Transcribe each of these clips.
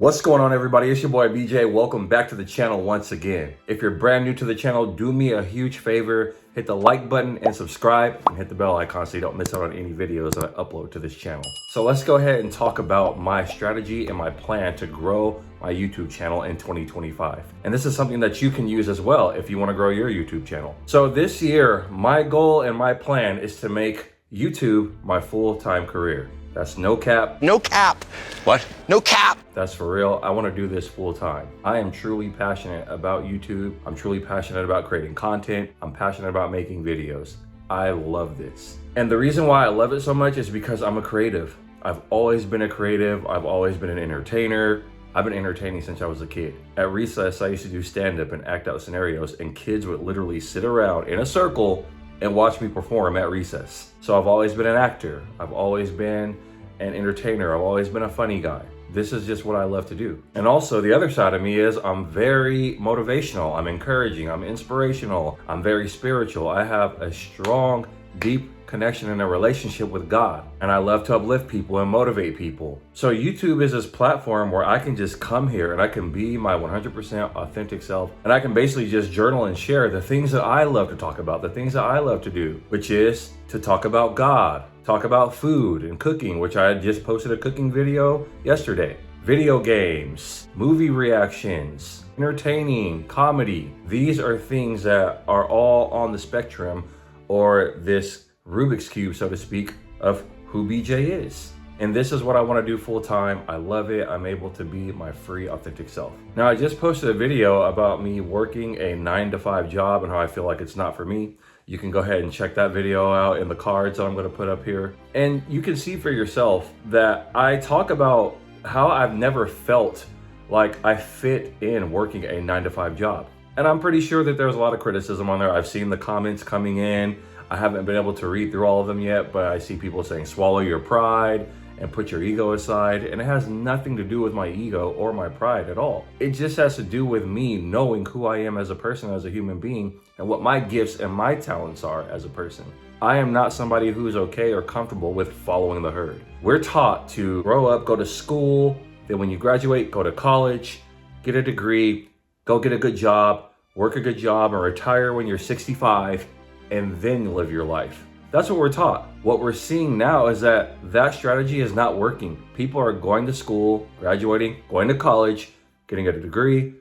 What's going on, everybody? It's your boy BJ. Welcome back to the channel once again. If you're brand new to the channel, do me a huge favor, hit the like button and subscribe and hit the bell icon so you don't miss out on any videos that I upload to this channel. So let's go ahead and talk about my strategy and my plan to grow my YouTube channel in 2025. And this is something that you can use as well if you want to grow your YouTube channel. So this year, my goal and my plan is to make YouTube my full-time career. That's no cap. No cap. What? No cap. That's for real. I want to do this full time. I am truly passionate about YouTube. I'm truly passionate about creating content. I'm passionate about making videos. I love this. And the reason why I love it so much is because I'm a creative. I've always been a creative. I've always been an entertainer. I've been entertaining since I was a kid. At recess, I used to do stand-up and act out scenarios, and kids would literally sit around in a circle and watch me perform at recess. So I've always been an actor. I've always been an entertainer. I've always been a funny guy. This is just what I love to do. And also the other side of me is I'm very motivational. I'm encouraging. I'm inspirational. I'm very spiritual. I have a strong, deep connection and a relationship with God. And I love to uplift people and motivate people. So YouTube is this platform where I can just come here and I can be my 100% authentic self. And I can basically just journal and share the things that I love to talk about, the things that I love to do, which is to talk about God, talk about food and cooking, which I just posted a cooking video yesterday. Video games, movie reactions, entertaining, comedy. These are things that are all on the spectrum or this Rubik's Cube, so to speak, of who BJ is. And this is what I want to do full time. I love it. I'm able to be my free, authentic self. Now, I just posted a video about me working a 9-to-5 job and how I feel like it's not for me. You can go ahead and check that video out in the cards that I'm going to put up here. And you can see for yourself that I talk about how I've never felt like I fit in working a 9-to-5 job. And I'm pretty sure that there's a lot of criticism on there. I've seen the comments coming in. I haven't been able to read through all of them yet, but I see people saying swallow your pride and put your ego aside. And it has nothing to do with my ego or my pride at all. It just has to do with me knowing who I am as a person, as a human being, and what my gifts and my talents are as a person. I am not somebody who's okay or comfortable with following the herd. We're taught to grow up, go to school, then when you graduate, go to college, get a degree, go get a good job, work a good job, and retire when you're 65, and then live your life. That's what we're taught. What we're seeing now is that that strategy is not working. People are going to school, graduating, going to college, getting a degree,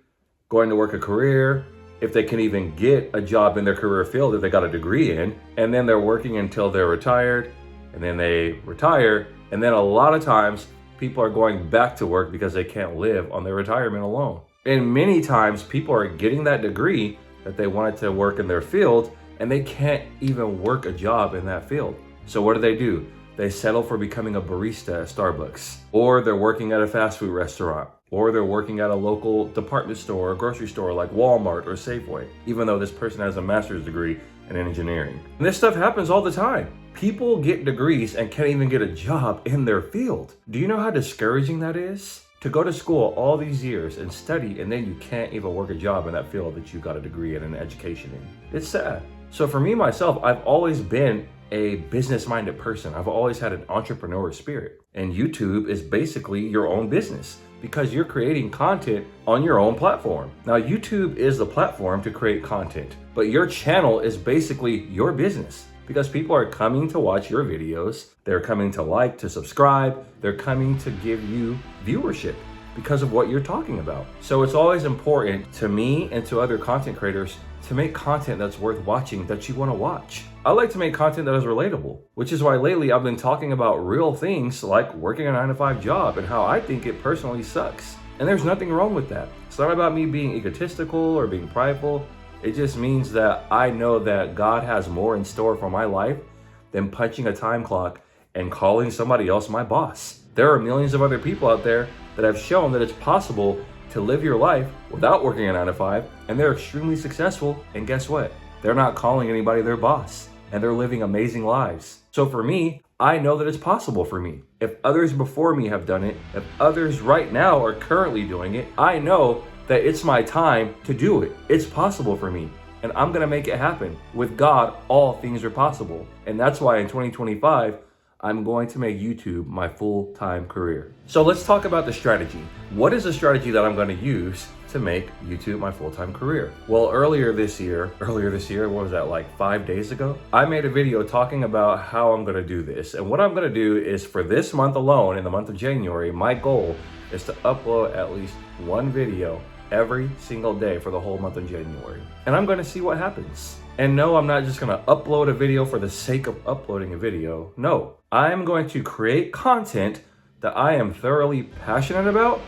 going to work a career, if they can even get a job in their career field that they got a degree in, and then they're working until they're retired, and then they retire, and then a lot of times people are going back to work because they can't live on their retirement alone. And many times people are getting that degree that they wanted to work in their field, and they can't even work a job in that field. So what do? They settle for becoming a barista at Starbucks, or they're working at a fast food restaurant, or they're working at a local department store or grocery store like Walmart or Safeway, even though this person has a master's degree in engineering. And this stuff happens all the time. People get degrees and can't even get a job in their field. Do you know how discouraging that is? To go to school all these years and study, and then you can't even work a job in that field that you got a degree in and an education in. It's sad. So for me, myself, I've always been a business-minded person. I've always had an entrepreneur spirit. And YouTube is basically your own business because you're creating content on your own platform. Now, YouTube is the platform to create content, but your channel is basically your business because people are coming to watch your videos. They're coming to like, to subscribe. They're coming to give you viewership because of what you're talking about. So it's always important to me and to other content creators to make content that's worth watching, that you want to watch. I like to make content that is relatable, which is why lately I've been talking about real things like working a 9-to-5 job and how I think it personally sucks. And there's nothing wrong with that. It's not about me being egotistical or being prideful. It just means that I know that God has more in store for my life than punching a time clock and calling somebody else my boss. There are millions of other people out there that have shown that it's possible to live your life without working a 9-to-5, and they're extremely successful. And guess what? They're not calling anybody their boss, and they're living amazing lives. So for me, I know that it's possible for me. If others before me have done it, if others right now are currently doing it, I know that it's my time to do it. It's possible for me, and I'm gonna make it happen. With God, all things are possible. And that's why in 2025, I'm going to make YouTube my full-time career. So let's talk about the strategy. What is the strategy that I'm going to use to make YouTube my full-time career? Well, earlier this year, what was that, like 5 days ago? I made a video talking about how I'm going to do this. And what I'm going to do is, for this month alone, in the month of January, my goal is to upload at least one video every single day for the whole month of January. And I'm going to see what happens. And no, I'm not just going to upload a video for the sake of uploading a video. No, I'm going to create content that I am thoroughly passionate about,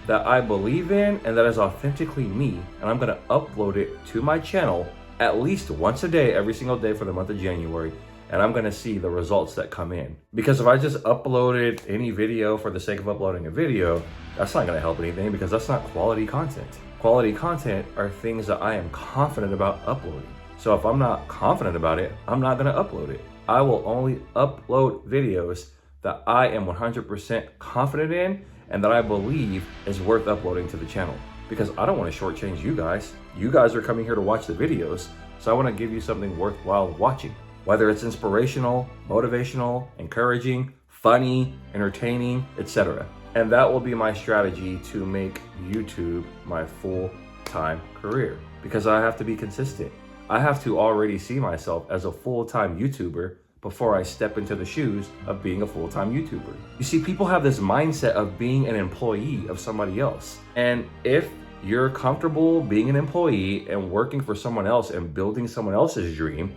that I believe in, and that is authentically me. And I'm going to upload it to my channel at least once a day, every single day for the month of January. And I'm going to see the results that come in. Because if I just uploaded any video for the sake of uploading a video, that's not going to help anything, because that's not quality content. Quality content are things that I am confident about uploading. So if I'm not confident about it, I'm not going to upload it. I will only upload videos that I am 100% confident in and that I believe is worth uploading to the channel. Because I don't want to shortchange you guys. You guys are coming here to watch the videos, so I want to give you something worthwhile watching. Whether it's inspirational, motivational, encouraging, funny, entertaining, etc. And that will be my strategy to make YouTube my full-time career. Because I have to be consistent. I have to already see myself as a full-time YouTuber before I step into the shoes of being a full-time YouTuber. You see, people have this mindset of being an employee of somebody else. And if you're comfortable being an employee and working for someone else and building someone else's dream,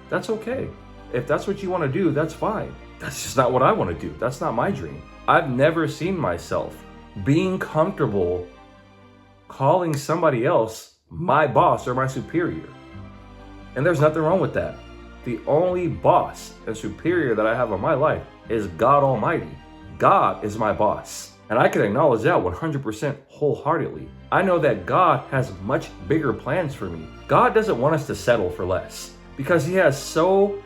that's okay. If that's what you want to do, that's fine. That's just not what I want to do. That's not my dream. I've never seen myself being comfortable calling somebody else my boss or my superior. And there's nothing wrong with that. The only boss and superior that I have in my life is God Almighty. God is my boss. And I can acknowledge that 100% wholeheartedly. I know that God has much bigger plans for me. God doesn't want us to settle for less, because He has so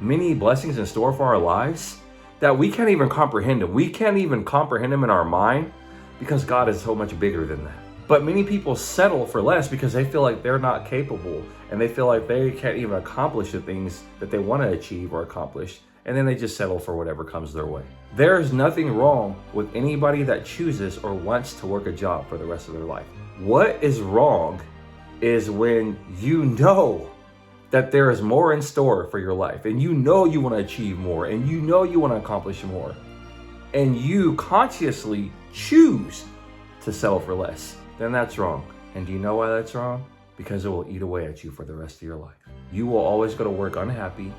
many blessings in store for our lives that we can't even comprehend Him. We can't even comprehend Him in our mind, because God is so much bigger than that. But many people settle for less because they feel like they're not capable, and they feel like they can't even accomplish the things that they want to achieve or accomplish, and then they just settle for whatever comes their way. There's nothing wrong with anybody that chooses or wants to work a job for the rest of their life. What is wrong is when you know that there is more in store for your life, and you know you want to achieve more, and you know you want to accomplish more, and you consciously choose to settle for less. Then that's wrong. And do you know why that's wrong? Because it will eat away at you for the rest of your life. You will always go to work unhappy.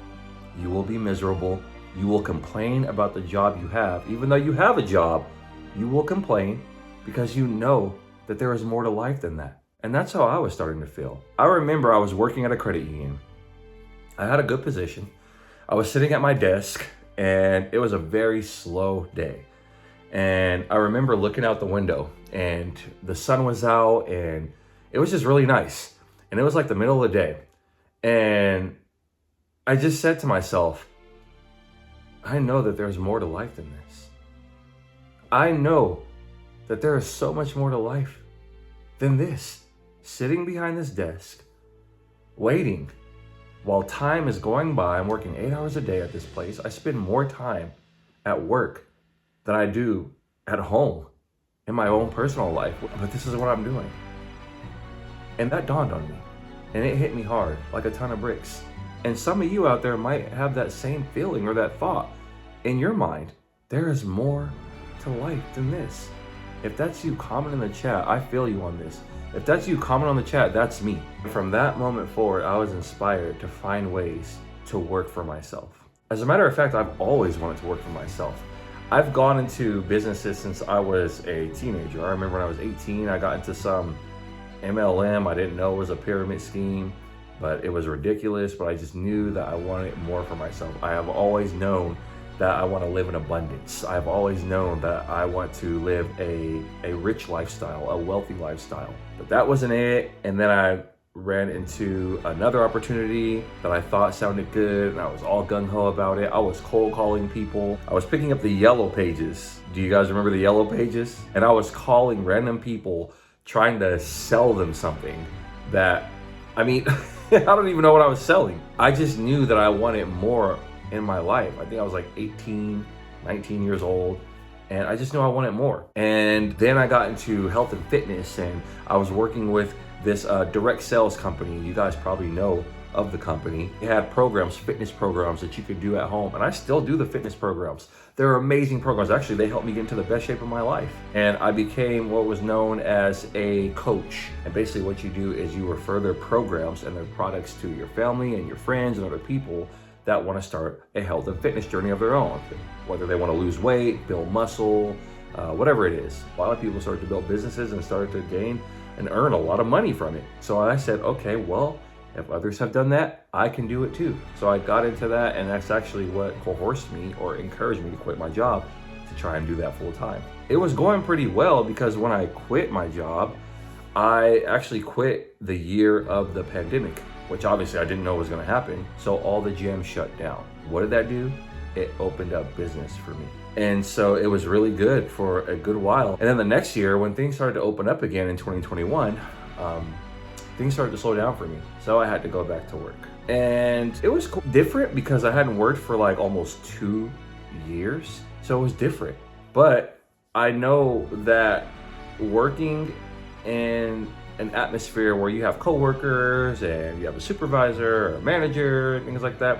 You will be miserable. You will complain about the job you have. Even though you have a job, you will complain because you know that there is more to life than that. And that's how I was starting to feel. I remember I was working at a credit union. I had a good position. I was sitting at my desk, and it was a very slow day. And I remember looking out the window, and the sun was out, and it was just really nice. And it was like the middle of the day. And I just said to myself, I know that there's more to life than this. I know that there is so much more to life than this. Sitting behind this desk, waiting while time is going by. I'm working 8 hours a day at this place. I spend more time at work than I do at home in my own personal life. But this is what I'm doing. And that dawned on me. And it hit me hard, like a ton of bricks. And some of you out there might have that same feeling or that thought in your mind. There is more to life than this. If that's you, comment in the chat. I feel you on this. If that's you, comment on the chat. That's me. From that moment forward, I was inspired to find ways to work for myself. As a matter of fact, I've always wanted to work for myself. I've gone into businesses since I was a teenager. I remember when I was 18, I got into some MLM. I didn't know it was a pyramid scheme, but it was ridiculous. But I just knew that I wanted more for myself. I have always known that I want to live in abundance. I've always known that I want to live a rich lifestyle, a wealthy lifestyle. But that wasn't it. And then I ran into another opportunity that I thought sounded good, and I was all gung-ho about it. I was cold calling people. I was picking up the yellow pages. Do you guys remember the yellow pages? And I was calling random people, trying to sell them something that, I mean, I don't even know what I was selling. I just knew that I wanted more in my life. I think I was like 18, 19 years old. And I just knew I wanted more. And then I got into health and fitness, and I was working with this direct sales company. You guys probably know of the company. They had programs, fitness programs that you could do at home. And I still do the fitness programs. They're amazing programs. Actually, they helped me get into the best shape of my life. And I became what was known as a coach. And basically what you do is you refer their programs and their products to your family and your friends and other people that want to start a health and fitness journey of their own. Whether they want to lose weight, build muscle, whatever it is. A lot of people started to build businesses and started to gain and earn a lot of money from it. So I said, okay, well, if others have done that, I can do it too. So I got into that, and that's actually what coerced me or encouraged me to quit my job to try and do that full time. It was going pretty well because when I quit my job, I actually quit the year of the pandemic, which obviously I didn't know was gonna happen. So all the gyms shut down. What did that do? It opened up business for me. And so it was really good for a good while. And then the next year, when things started to open up again in 2021, things started to slow down for me. So I had to go back to work. And it was different because I hadn't worked for like almost 2 years. So it was different. But I know that working in an atmosphere where you have coworkers and you have a supervisor or a manager, things like that,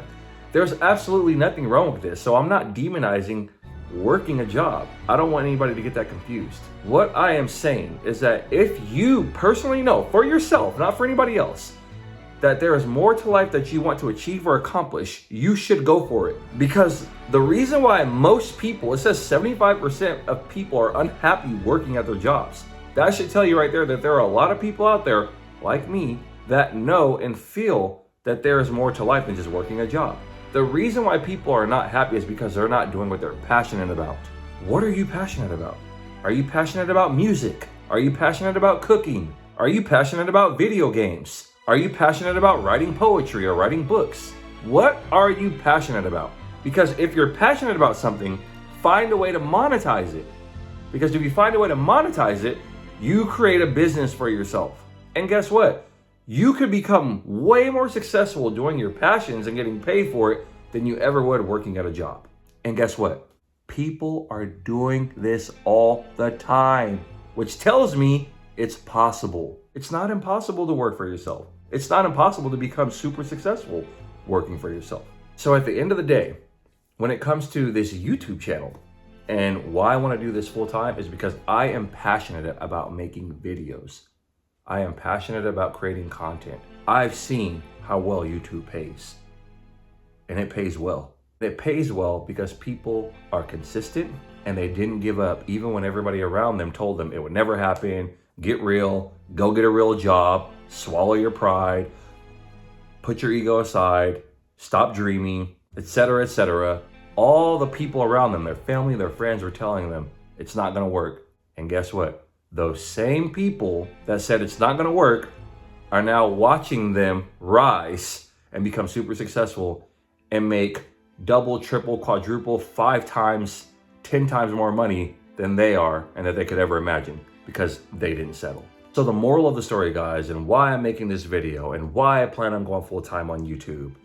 there's absolutely nothing wrong with this. So I'm not demonizing working a job. I don't want anybody to get that confused. What I am saying is that if you personally know for yourself, not for anybody else, that there is more to life that you want to achieve or accomplish, you should go for it. Because the reason why most people, it says 75% of people are unhappy working at their jobs. That should tell you right there that there are a lot of people out there like me that know and feel that there is more to life than just working a job. The reason why people are not happy is because they're not doing what they're passionate about. What are you passionate about? Are you passionate about music? Are you passionate about cooking? Are you passionate about video games? Are you passionate about writing poetry or writing books? What are you passionate about? Because if you're passionate about something, find a way to monetize it. Because if you find a way to monetize it, you create a business for yourself. And guess what? You could become way more successful doing your passions and getting paid for it than you ever would working at a job. And guess what? People are doing this all the time, which tells me it's possible. It's not impossible to work for yourself. It's not impossible to become super successful working for yourself. So at the end of the day, when it comes to this YouTube channel and why I want to do this full time is because I am passionate about making videos. I am passionate about creating content. I've seen how well YouTube pays, and it pays well. It pays well because people are consistent and they didn't give up even when everybody around them told them it would never happen, get real, go get a real job, swallow your pride, put your ego aside, stop dreaming, etc., etc. All the people around them, their family, their friends were telling them it's not gonna work. And guess what? Those same people that said it's not gonna work are now watching them rise and become super successful and make double, triple, quadruple, 5 times, 10 times more money than they are and that they could ever imagine because they didn't settle. So the moral of the story, guys, and why I'm making this video and why I plan on going full time on YouTube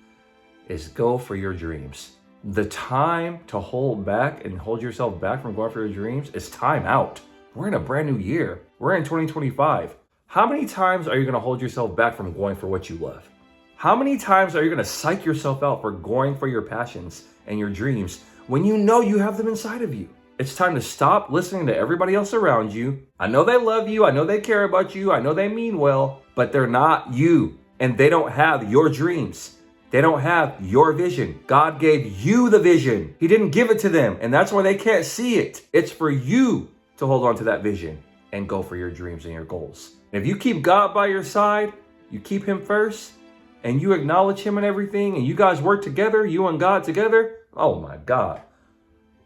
is go for your dreams. The time to hold back and hold yourself back from going for your dreams is time out. We're in a brand new year. We're in 2025. How many times are you gonna hold yourself back from going for what you love? How many times are you gonna psych yourself out for going for your passions and your dreams when you know you have them inside of you? It's time to stop listening to everybody else around you. I know they love you. I know they care about you. I know they mean well, but they're not you. And they don't have your dreams. They don't have your vision. God gave you the vision. He didn't give it to them. And that's why they can't see it. It's for you to hold on to that vision and go for your dreams and your goals. If you keep God by your side, you keep him first, and you acknowledge him in everything, and you guys work together, you and God together, oh my God,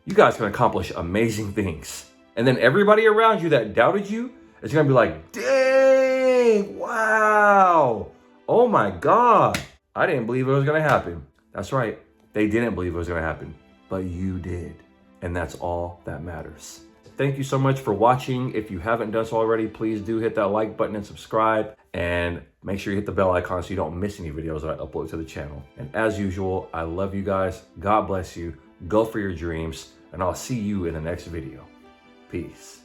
you guys can accomplish amazing things. And then everybody around you that doubted you is gonna be like, dang, wow, oh my God, I didn't believe it was gonna happen. That's right, they didn't believe it was gonna happen, but you did. And that's all that matters. thank you so much for watching. If you haven't done so already, please do hit that like button and subscribe, and make sure you hit the bell icon so you don't miss any videos that I upload to the channel. And as usual, I love you guys. God bless you. Go for your dreams, and I'll see you in the next video. Peace.